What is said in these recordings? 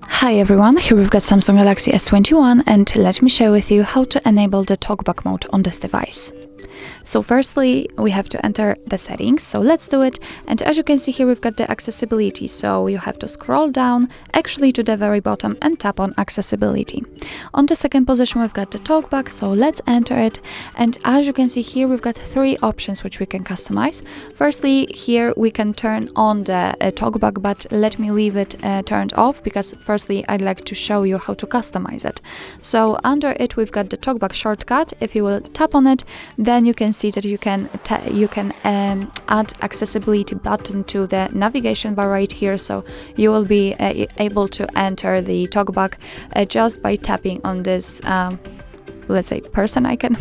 Hi everyone, here we've got Samsung Galaxy S21 and let me share with you how to enable the Talkback mode on this device. So firstly, we have to enter the settings, so let's do it. And as you can see here, we've got the accessibility, so you have to scroll down actually to the very bottom and tap on accessibility. On the second position, we've got the Talkback, so let's enter it. And as you can see here, we've got three options which we can customize. Firstly, here we can turn on the Talkback, but let me leave it turned off because firstly, I'd like to show you how to customize it. So under it, we've got the Talkback shortcut. If you will tap on it, then you can see that you can add accessibility button to the navigation bar right here, so you will be able to enter the Talkback just by tapping on this let's say person icon.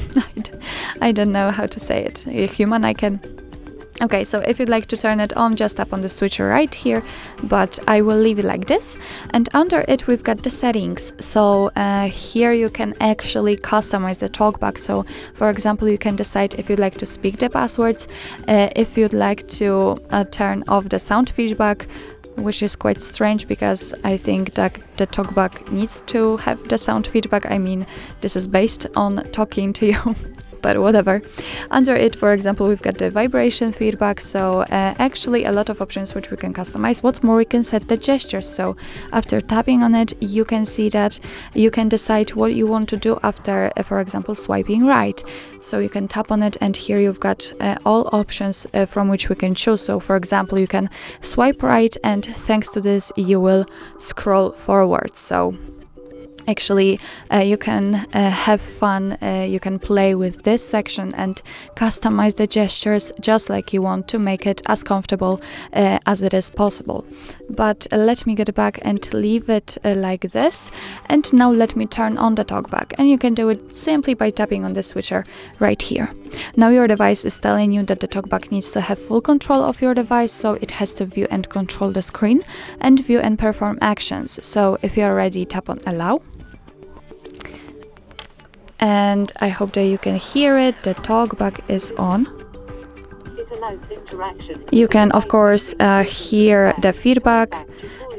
I don't know how to say it, a human icon. Okay, so if you'd like to turn it on, just tap on the switcher right here, but I will leave it like this. And under it, we've got the settings. So here you can actually customize the Talkback. So for example, you can decide if you'd like to speak the passwords, if you'd like to turn off the sound feedback, which is quite strange because I think that the Talkback needs to have the sound feedback. I mean, this is based on talking to you. But whatever. Under it, for example, we've got the vibration feedback, so actually a lot of options which we can customize. What's more, we can set the gestures, so after tapping on it, you can see that you can decide what you want to do after, for example, swiping right. So you can tap on it and here you've got all options from which we can choose. So for example, you can swipe right and thanks to this, you will scroll forward. So actually, you can have fun, you can play with this section and customize the gestures just like you want to make it as comfortable as it is possible. But let me get back and leave it like this. And now let me turn on the Talkback. And you can do it simply by tapping on the switcher right here. Now your device is telling you that the Talkback needs to have full control of your device, so it has to view and control the screen and view and perform actions. So if you're ready, tap on allow. And I hope that you can hear it. The Talkback is on. It allows interaction. You can, of course, hear the feedback.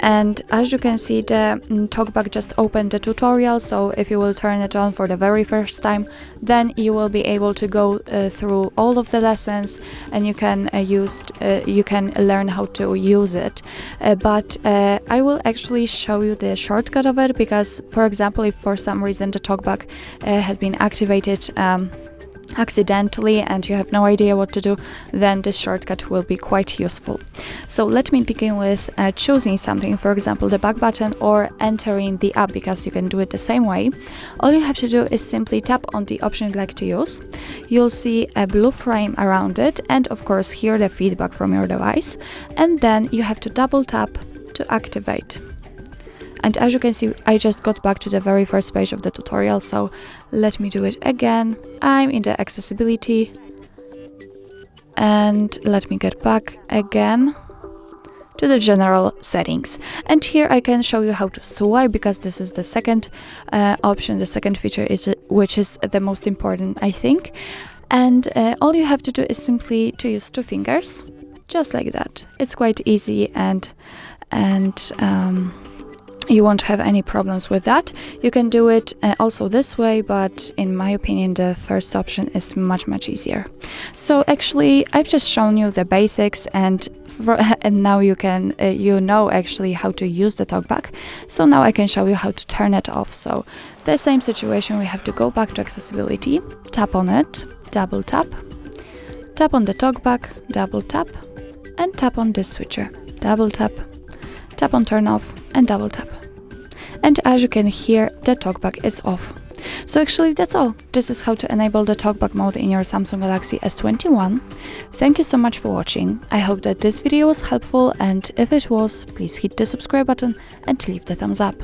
And as you can see, the Talkback just opened the tutorial. So if you will turn it on for the very first time, then you will be able to go through all of the lessons and you can learn how to use it. But I will actually show you the shortcut of it because, for example, if for some reason the Talkback has been activated accidentally and you have no idea what to do, then this shortcut will be quite useful. So let me begin with choosing something, for example the back button or entering the app, because you can do it the same way. All you have to do is simply tap on the option you'd like to use. You'll see a blue frame around it and of course hear the feedback from your device, and then you have to double tap to activate. And as you can see, I just got back to the very first page of the tutorial, so let me do it again. I'm in the accessibility and let me get back again to the general settings. And here I can show you how to swipe because this is the second option, the second feature, which is the most important, I think. And all you have to do is simply to use two fingers, just like that. It's quite easy and you won't have any problems with that. You can do it also this way, but in my opinion, the first option is much easier. So actually, I've just shown you the basics, and now you can you know actually how to use the Talkback. So now I can show you how to turn it off. So the same situation, we have to go back to accessibility, tap on it, double tap, tap on the Talkback, double tap, and tap on this switcher, double tap, tap on turn off, and double tap. And as you can hear, the Talkback is off. So actually that's all. This is how to enable the Talkback mode in your Samsung Galaxy S21. Thank you so much for watching. I hope that this video was helpful, and if it was, please hit the subscribe button and leave the thumbs up.